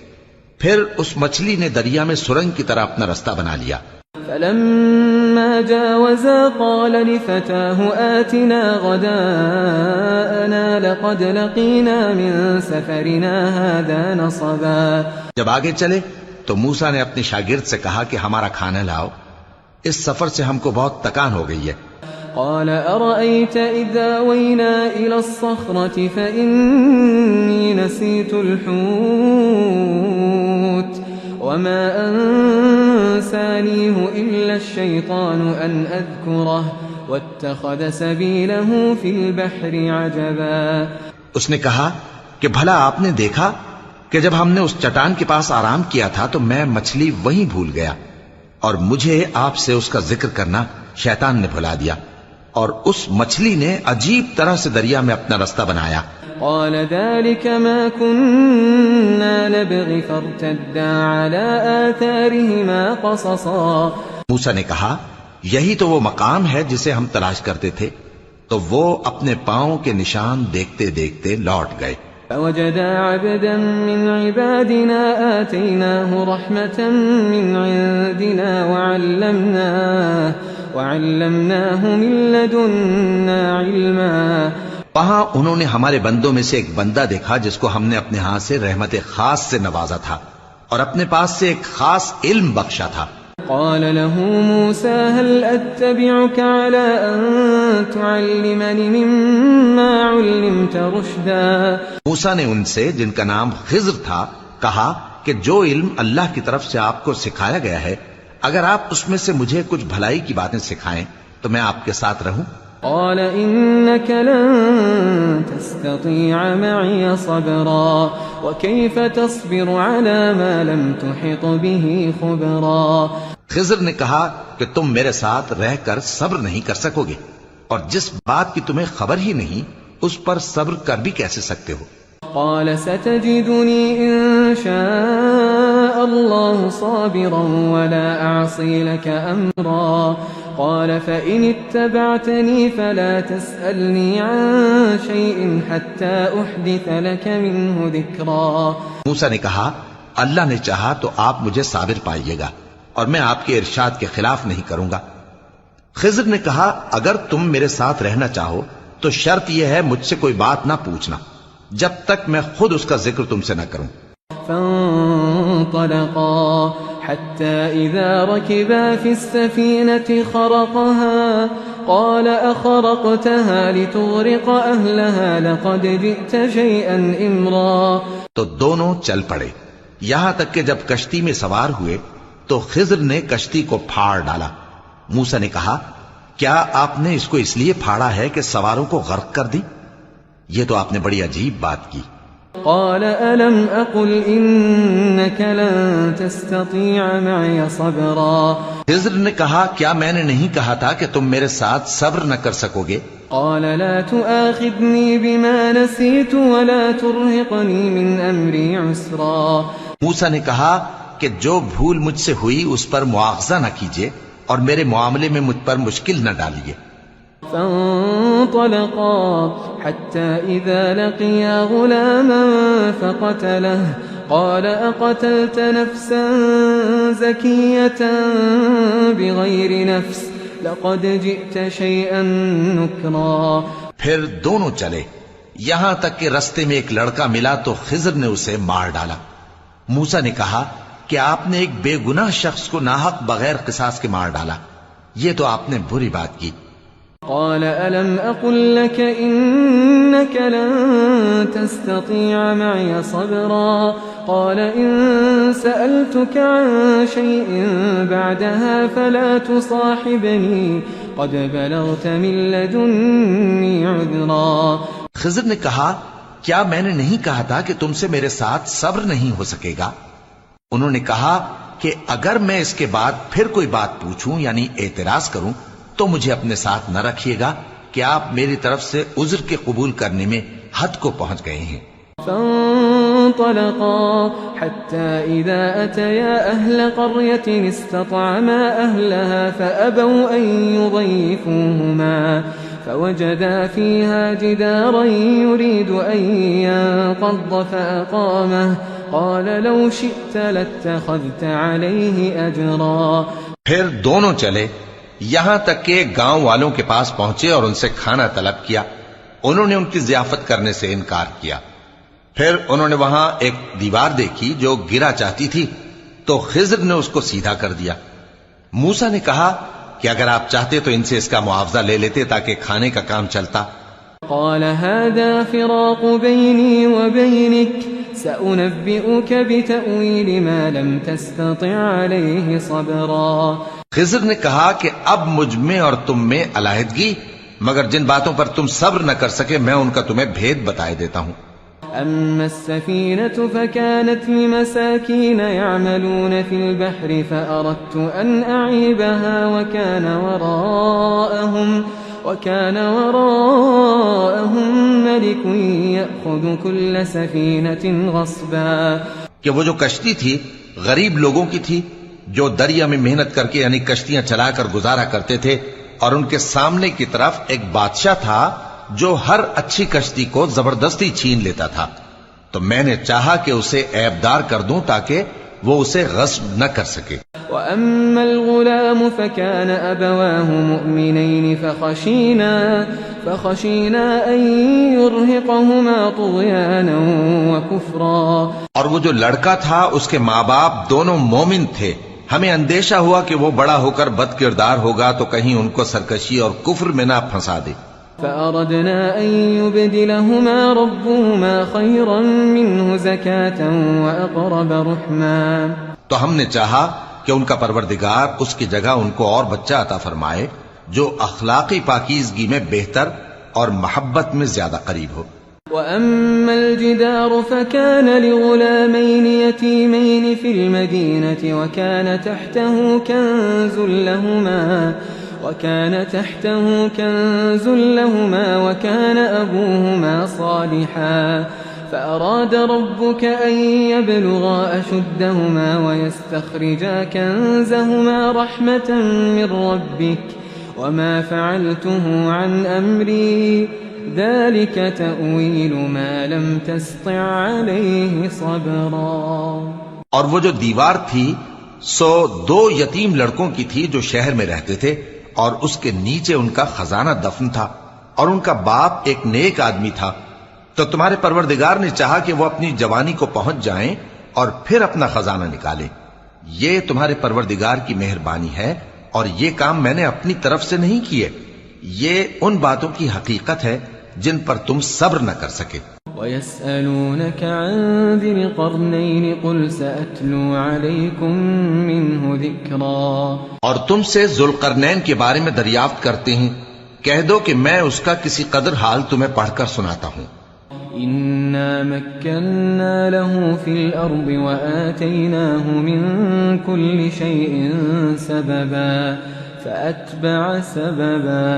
پھر اس مچھلی نے دریا میں سرنگ کی طرح اپنا رستہ بنا لیا. فَلَمَّا جَاوَزَا قَالَ لِفَتَاهُ آتِنَا غَدَاءَنَا لَقَدْ لَقِينَا مِن سَفَرِنَا هَٰذَا نَصَبًا. جب آگے چلے تو موسیٰ نے اپنے شاگرد سے کہا کہ ہمارا کھانا لاؤ، اس سفر سے ہم کو بہت تکان ہو گئی ہے. قال أرأيت إذا آوينا إلى الصخرة فإني نسيت الحوت وما أنسانيه إلا الشيطان أن أذكره واتخذ سبيله في البحر عجبا. اس نے کہا کہ بھلا آپ نے دیکھا کہ جب ہم نے اس چٹان کے پاس آرام کیا تھا تو میں مچھلی وہیں بھول گیا، اور مجھے آپ سے اس کا ذکر کرنا شیطان نے بھلا دیا، اور اس مچھلی نے عجیب طرح سے دریا میں اپنا رستہ بنایا. قال ذلك ما كنا نبغي فارتدا على آثارهما قصصا. موسیٰ نے کہا یہی تو وہ مقام ہے جسے ہم تلاش کرتے تھے، تو وہ اپنے پاؤں کے نشان دیکھتے دیکھتے لوٹ گئے. فوجدا عبدا من عبادنا آتيناه رحمة من عندنا وعلمناه من لدنا علما. وہاں انہوں نے ہمارے بندوں میں سے ایک بندہ دیکھا جس کو ہم نے اپنے ہاں سے رحمت خاص سے نوازا تھا اور اپنے پاس سے ایک خاص علم بخشا تھا. قال له موسى هل أتبعك على أن تعلمني مما علمت رشدا. موسیٰ نے ان سے جن کا نام خضر تھا کہا کہ جو علم اللہ کی طرف سے آپ کو سکھایا گیا ہے اگر آپ اس میں سے مجھے کچھ بھلائی کی باتیں سکھائیں تو میں آپ کے ساتھ رہوں. قال إنك لن تستطيع معي صبرا وكيف تصبر على ما لم تحط به خبرا. خضر نے کہا کہ تم میرے ساتھ رہ کر صبر نہیں کر سکو گے اور جس بات کی تمہیں خبر ہی نہیں اس پر صبر کر بھی کیسے سکتے ہو. قال ستجدني إن شاء الله صابرا ولا أعصي لك أمرا. قال فإن اتبعتني فلا تسألني عن شيء حتى أحدث لك منه ذكرا. موسیٰ نے کہا اللہ نے چاہا تو آپ مجھے صابر پائیے گا اور میں آپ کے ارشاد کے خلاف نہیں کروں گا. خضر نے کہا اگر تم میرے ساتھ رہنا چاہو تو شرط یہ ہے مجھ سے کوئی بات نہ پوچھنا جب تک میں خود اس کا ذکر تم سے نہ کروں. فانطلقا حتى إذا ركبا في السفينة خرقها قال أخرقتها لتغرق أهلها لقد جئت شيئا إمرا. تو دونوں چل پڑے یہاں تک کہ جب کشتی میں سوار ہوئے تو خضر نے کشتی کو پھاڑ ڈالا. موسیٰ نے کہا کیا آپ نے اس کو اس لیے پھاڑا ہے کہ سواروں کو غرق کر دی؟ یہ تو آپ نے بڑی عجیب بات کی. قال ألم أقل إنك لن تستطيع معي صبرا. خضر نے کہا کیا میں نے نہیں کہا تھا کہ تم میرے ساتھ صبر نہ کر سکو گے؟ قال لا تؤاخذني بما نسيت ولا ترهقني من أمري عسرا. موسیٰ نے کہا کہ جو بھول مجھ سے ہوئی اس پر مواخذہ نہ کیجیے اور میرے معاملے میں مجھ پر مشکل نہ ڈالیے. فانطلقا حتى إذا لقيا غلاما فقتله قال أقتلت نفسا زكية بغير نفس لقد جئت شيئا نكرا. پھر دونوں چلے یہاں تک کہ رستے میں ایک لڑکا ملا تو خضر نے اسے مار ڈالا. موسیٰ نے کہا کہ آپ نے ایک بے گناہ شخص کو ناحق بغیر قصاص کے مار ڈالا یہ تو آپ نے بری بات کی. قال ألم أقل لك إنك لن تستطيع معي صبرا. قال إن سألتك عن شيء بعدها فلا تصاحبني قد بلغت من لدني عذرا. خضر نے کہا کیا میں نے نہیں کہا تھا کہ تم سے میرے ساتھ صبر نہیں ہو سکے گا؟ انہوں نے کہا کہ اگر میں اس کے بعد پھر کوئی بات پوچھوں یعنی اعتراض کروں تو مجھے اپنے ساتھ نہ رکھیے گا کہ آپ میری طرف سے عذر کے قبول کرنے میں حد کو پہنچ گئے ہیں. فانطلقا حتى إذا أتيا أهل قرية استطعما أهلها فأبوا أن يضيفوهما فوجدا فيها جدارا يريد أن ينقض فأقامه قال لو شئت لاتخذت عليه أجرا. پھر دونوں چلے یہاں تک کہ گاؤں والوں کے پاس پہنچے اور ان سے کھانا طلب کیا. انہوں نے ان کی ضیافت کرنے سے انکار کیا. پھر انہوں نے وہاں ایک دیوار دیکھی جو گرا چاہتی تھی تو خضر نے اس کو سیدھا کر دیا. موسیٰ نے کہا کہ اگر آپ چاہتے تو ان سے اس کا معاوضہ لے لیتے تاکہ کھانے کا کام چلتا. قال هذا فراق بيني وبينك سأنبئك بتأويل ما لم تستطع عليه صبرا. خضر نے کہا کہ اب مجھ میں اور تم میں علیحدگی مگر جن باتوں پر تم صبر نہ کر سکے میں ان کا تمہیں بھید بتائے دیتا ہوں. أما السفينة فكانت لمساكين يعملون في البحر فأردت أن أعيبها وكان وراءهم ملك يأخذ كل سفينة غصبا. کہ وہ جو کشتی تھی غریب لوگوں کی تھی جو دریا میں محنت کر کے یعنی کشتیاں چلا کر گزارا کرتے تھے اور ان کے سامنے کی طرف ایک بادشاہ تھا جو ہر اچھی کشتی کو زبردستی چھین لیتا تھا. تو میں نے چاہا کہ اسے عیبدار کر دوں تاکہ وہ اسے غصب نہ کر سکے. وَأَمَّا الْغُلَامُ فَكَانَ أَبَوَاهُ مُؤْمِنَيْنِ فَخَشِينَا أَن يُرْهِقَهُمَا طُغْيَانًا وَكُفْرًا. اور وہ جو لڑکا تھا اس کے ماں باپ دونوں مومن تھے. ہمیں اندیشہ ہوا کہ وہ بڑا ہو کر بد کردار ہوگا تو کہیں ان کو سرکشی اور کفر میں نہ پھنسا دے. فَأَرَدْنَا أَن يُبْدِلَهُمَا رَبُّهُمَا خَيْرًا مِّنْهُ زَكَاةً وَأَقْرَبَ رُحْمًا. تو ہم نے چاہا کہ ان کا پروردگار اس کی جگہ ان کو اور بچہ عطا فرمائے جو اخلاقی پاکیزگی میں بہتر اور محبت میں زیادہ قریب ہو. وَأَمَّا الْجِدَارُ فَكَانَ لِغُلَامَيْنِ يَتِيمَيْنِ فِي الْمَدِينَةِ وكان تحته كنز لهما وكان أبوهما صالحا فأراد ربك أن يبلغا أشدهما ويستخرجا كنزهما رحمة من ربك وما فعلته عن أمري ذلك تأويل ما لم تستطع عليه صبرا. اور وہ جو دیوار تھی سو 2 یتیم لڑکوں کی تھی جو شہر میں رہتے تھے اور اس کے نیچے ان کا خزانہ دفن تھا اور ان کا باپ ایک نیک آدمی تھا. تو تمہارے پروردگار نے چاہا کہ وہ اپنی جوانی کو پہنچ جائیں اور پھر اپنا خزانہ نکالیں. یہ تمہارے پروردگار کی مہربانی ہے اور یہ کام میں نے اپنی طرف سے نہیں کیے. یہ ان باتوں کی حقیقت ہے جن پر تم صبر نہ کر سکے. وَيَسْأَلُونَكَ عَنْ ذِي الْقَرْنَيْنِ قُلْ سَأَتْلُو عَلَيْكُمْ مِنْهُ ذِكْرًا. اور تم سے ذوالقرنین کے بارے میں دریافت کرتے ہیں کہہ دو کہ میں اس کا کسی قدر حال تمہیں پڑھ کر سناتا ہوں. إِنَّا مَكَّنَّا لَهُ فِي الْأَرْضِ وَآتَيْنَاهُ مِنْ كُلِّ شَيْءٍ سَبَبًا فَأَتْبَعَ سَبَبًا.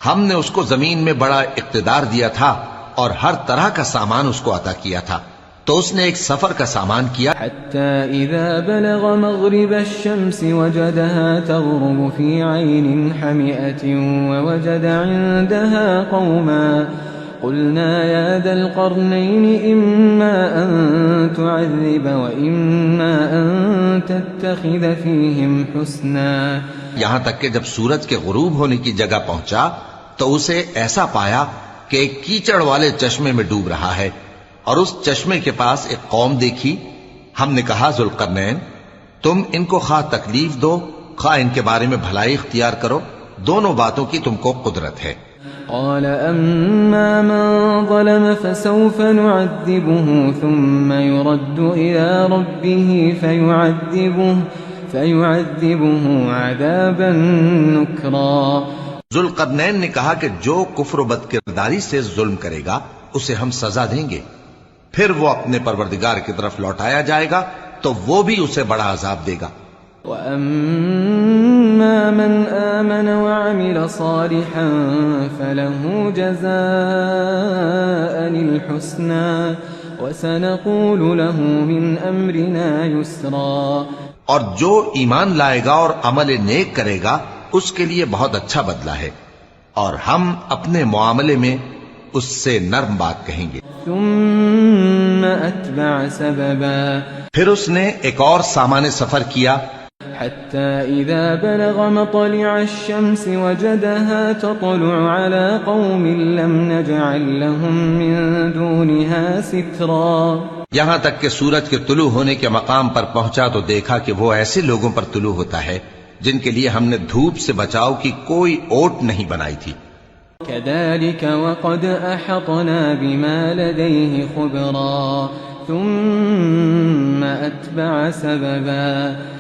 ہم نے اس کو زمین میں بڑا اقتدار دیا تھا اور ہر طرح کا سامان اس کو عطا کیا تھا تو اس نے ایک سفر کا سامان کیا. حتى إذا بلغ مغرب الشمس وجدها تغرب في عين حمئة ووجد عندها قوما قلنا يا ذا القرنين إما أن تعذب وإما أن تتخذ فيهم حسنا. یہاں تک کہ جب سورج کے غروب ہونے کی جگہ پہنچا تو اسے ایسا پایا کہ ایک کیچڑ والے چشمے میں ڈوب رہا ہے اور اس چشمے کے پاس ایک قوم دیکھی. ہم نے کہا ذوالقرنین تم ان کو خواہ تکلیف دو خواہ ان کے بارے میں بھلائی اختیار کرو دونوں باتوں کی تم کو قدرت ہے. قال أما من ظلم فسوف نعذبه ثم يرد إلى ربه فيعذبه عذابا نكرا. ذوالقرنین نے کہا کہ جو کفر و بد کرداری سے ظلم کرے گا اسے ہم سزا دیں گے پھر وہ اپنے پروردگار کی طرف لوٹایا جائے گا تو وہ بھی اسے بڑا عذاب دے گا. وَأَمَّا مَنْ آمَنَ وَعَمِلَ صَالِحًا فَلَهُ جَزَاءً الْحُسْنَى وَسَنَقُولُ لَهُ مِنْ أَمْرِنَا يُسْرًا. اور جو ایمان لائے گا اور عمل نیک کرے گا اس کے لیے بہت اچھا بدلہ ہے اور ہم اپنے معاملے میں اس سے نرم بات کہیں گے. ثم أتبع سببا. پھر اس نے ایک اور سامان سفر کیا حتى إذا بلغ مطلع الشمس وجدها تطلع على قوم لم نجعل لهم من دونها سترا. یہاں تک کہ سورج کے طلوع ہونے کے مقام پر پہنچا تو دیکھا کہ وہ ایسے لوگوں پر طلوع ہوتا ہے جن کے لیے ہم نے دھوپ سے بچاؤ کی کوئی اوٹ نہیں بنائی تھی. كذلك وقد أحطنا بما لديه خبرا ثم أتبع سببا.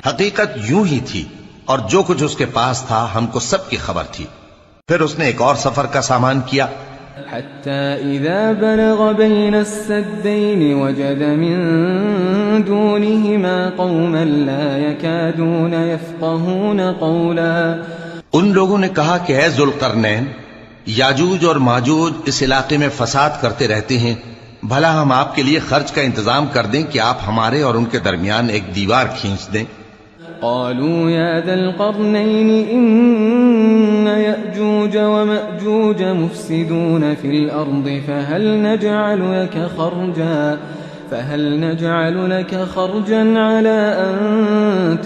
حقیقت یوں ہی تھی اور جو کچھ اس کے پاس تھا ہم کو سب کی خبر تھی. پھر اس نے ایک اور سفر کا سامان کیا حتى إذا بلغ بين السدين وجد من دونهما قوما لا يكادون يفقهون قولا. ان لوگوں نے کہا کہ اے ذوالقرنین یاجوج اور ماجوج اس علاقے میں فساد کرتے رہتے ہیں بھلا ہم آپ کے لیے خرچ کا انتظام کر دیں کہ آپ ہمارے اور ان کے درمیان ایک دیوار کھینچ دیں. قالوا يا ذا القرنين إن يأجوج ومأجوج مفسدون في الأرض فهل نجعل لك فهل نجعل لك خرجا على أن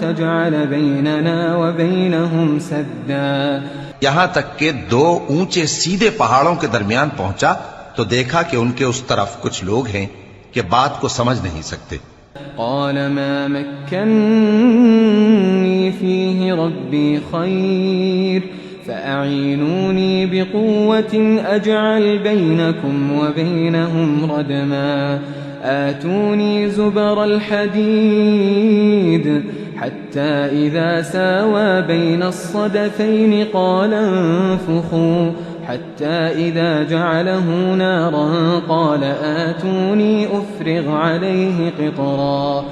تجعل بيننا وبينهم سدا؟ یہاں تک کہ دو اونچے سیدھے پہاڑوں کے درمیان پہنچا تو دیکھا کہ ان کے اس طرف کچھ لوگ ہیں کہ بات کو سمجھ نہیں سکتے. قال ما مكنني فيه ربي خير فأعينوني بقوة أجعل بينكم وبينهم ردما آتوني زبر الحديد حتى إذا ساوى بين الصدفين قال انفخوا حتى إذا جعله نارا قال آتوني أفرغ عليه قطرا.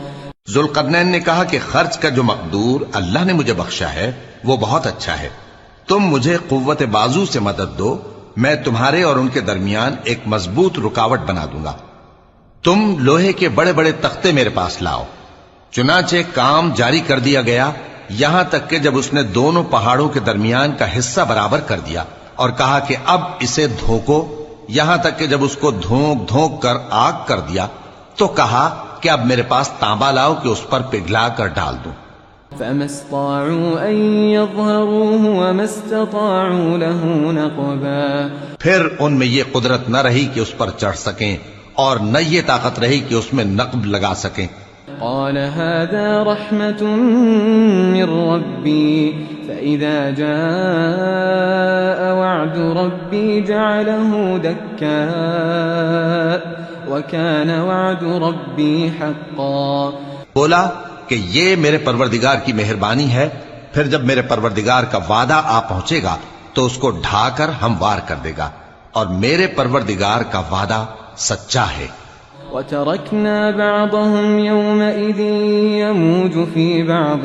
ذوالقرنین نے کہا کہ خرچ کا جو مقدور اللہ نے مجھے بخشا ہے وہ بہت اچھا ہے. تم مجھے قوت بازو سے مدد دو، میں تمہارے اور ان کے درمیان ایک مضبوط رکاوٹ بنا دوں گا. تم لوہے کے بڑے بڑے تختے میرے پاس لاؤ. چنانچہ کام جاری کر دیا گیا یہاں تک کہ جب اس نے دونوں پہاڑوں کے درمیان کا حصہ برابر کر دیا اور کہا کہ اب اسے دھوکو، یہاں تک کہ جب اس کو دھونک دھونک کر آگ کر دیا تو کہا کہ اب میرے پاس تانبا لاؤ کہ اس پر پگھلا کر ڈال دوں. فما استطاعوا أن يظهروه وما استطاعوا له نقبا. پھر ان میں یہ قدرت نہ رہی کہ اس پر چڑھ سکیں اور نہ یہ طاقت رہی کہ اس میں نقب لگا سکیں. قال هذا رحمة من ربي فإذا جاء وعد ربي جعله دكا وكان وعد ربي حقا. بولا کہ یہ میرے پروردگار کی مہربانی ہے، پھر جب میرے پروردگار کا وعدہ آ پہنچے گا تو اس کو ڈھا کر ہموار کر دے گا، اور میرے پروردگار کا وعدہ سچا ہے. وتركنا بعضهم يومئذ يموج في بعض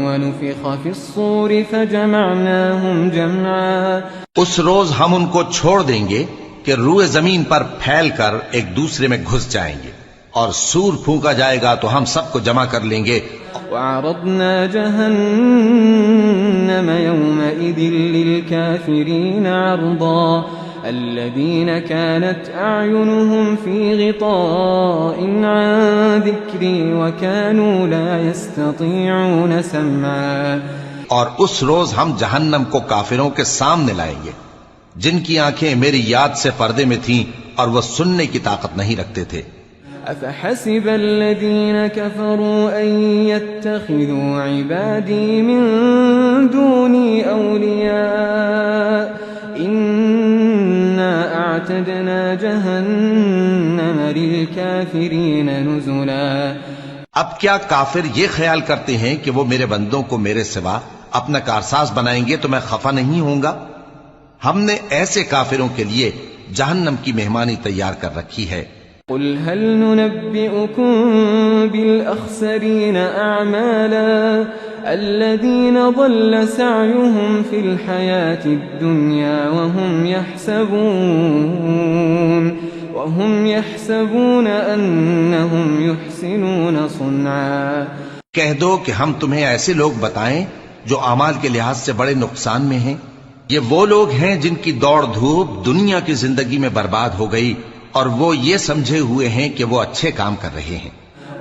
ونفخ في الصور فجمعناهم جمعا. اس روز ہم ان کو چھوڑ دیں گے کہ روئے زمین پر پھیل کر ایک دوسرے میں گھس جائیں گے، اور سور پھونکا جائے گا تو ہم سب کو جمع کر لیں گے. وعرضنا جهنم يومئذ للكافرين عرضا الذين كانت أعينهم في غطاء عن ذكري وكانوا لا يستطيعون سمعا. اور اس روز ہم جہنم کو کافروں کے سامنے لائیں گے جن کی آنکھیں میری یاد سے پردے میں تھیں اور وہ سننے کی طاقت نہیں رکھتے تھے. أفحسب الذين كفروا أن يتخذوا عبادي من دوني أولياء إنا أعتدنا جهنم للكافرين نزلا. اب کیا کافر یہ خیال کرتے ہیں کہ وہ میرے بندوں کو میرے سوا اپنا کارساز بنائیں گے تو میں خفا نہیں ہوں گا؟ ہم نے ایسے کافروں کے لیے جہنم کی مہمانی تیار کر رکھی ہے. قل هل ننبئكم بالأخسرين أعمالا الذين ضل سعيهم في الحياة الدنيا وهم يحسبون أنهم يحسنون صنعا. کہہ دو کہ ہم تمہیں ایسے لوگ بتائیں جو اعمال کے لحاظ سے بڑے نقصان میں ہیں. یہ وہ لوگ ہیں جن کی دوڑ دھوپ دنیا کی زندگی میں برباد ہو گئی اور وہ یہ سمجھے ہوئے ہیں کہ وہ اچھے کام کر رہے ہیں.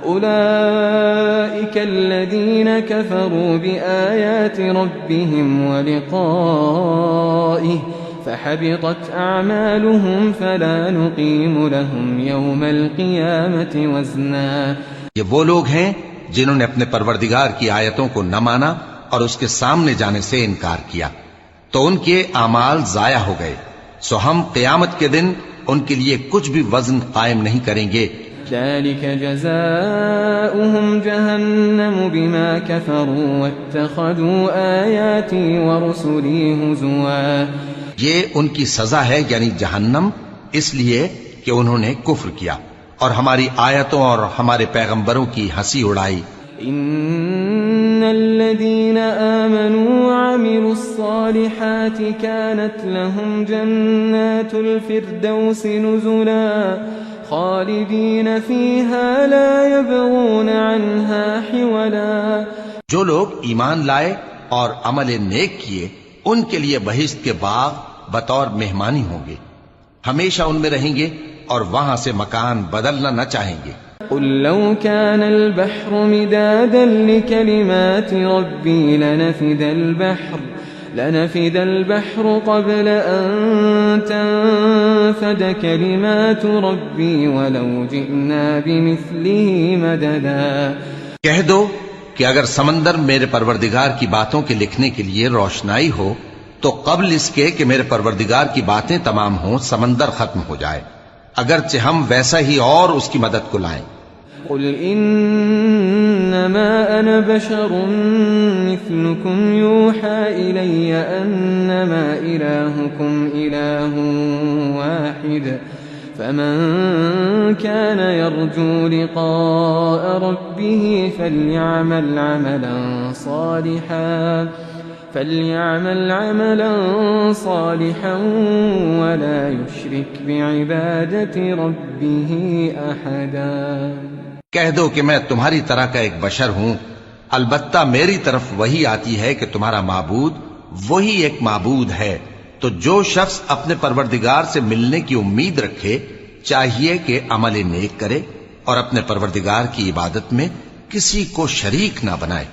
أولئك الذين كفروا بآيات ربهم ولقائه فحبطت أعمالهم فلا نقيم لهم يوم القيامة وزنا. یہ وہ لوگ ہیں جنہوں نے اپنے پروردگار کی آیتوں کو نہ مانا اور اس کے سامنے جانے سے انکار کیا تو ان کے اعمال ضائع ہو گئے، سو ہم قیامت کے دن ان کے لیے کچھ بھی وزن قائم نہیں کریں گے. ذلك جزاؤهم جهنم بما كفروا واتخذوا آياتي ورسلي هزوا. یہ ان کی سزا ہے یعنی جہنم، اس لیے کہ انہوں نے کفر کیا اور ہماری آیتوں اور ہمارے پیغمبروں کی ہنسی اڑائی. ان الذين آمنوا وعملوا الصالحات كانت لهم جنات الفردوس نزلا خالدين فيها لا يبغون عنها حولا. جو لوگ ایمان لائے اور عمل نیک کیے ان کے لیے بہشت کے باغ بطور مہمانی ہوں گے، ہمیشہ ان میں رہیں گے اور وہاں سے مکان بدلنا نہ چاہیں گے. قل لو كان البحر مدادا لكلمات ربي لنفد البحر قبل أن تنفد كلمات ربي ولو جئنا بمثله مددا. کہہ دو کہ اگر سمندر میرے پروردگار کی باتوں کے لکھنے کے لیے روشنائی ہو تو قبل اس کے کہ میرے پروردگار کی باتیں تمام ہوں سمندر ختم ہو جائے، اگرچہ ہم ویسا ہی اور اس کی مدد کو لائیں. قل إنما أنا بشر مثلكم يوحى إلي أنما إلهكم إله واحد فمن كان يرجو لقاء ربه فليعمل عملا صالحا ولا يشرك بعبادة ربه أحدا. کہہ دو کہ میں تمہاری طرح کا ایک بشر ہوں، البتہ میری طرف وہی آتی ہے کہ تمہارا معبود وہی ایک معبود ہے، تو جو شخص اپنے پروردگار سے ملنے کی امید رکھے چاہیے کہ عمل نیک کرے اور اپنے پروردگار کی عبادت میں کسی کو شریک نہ بنائے.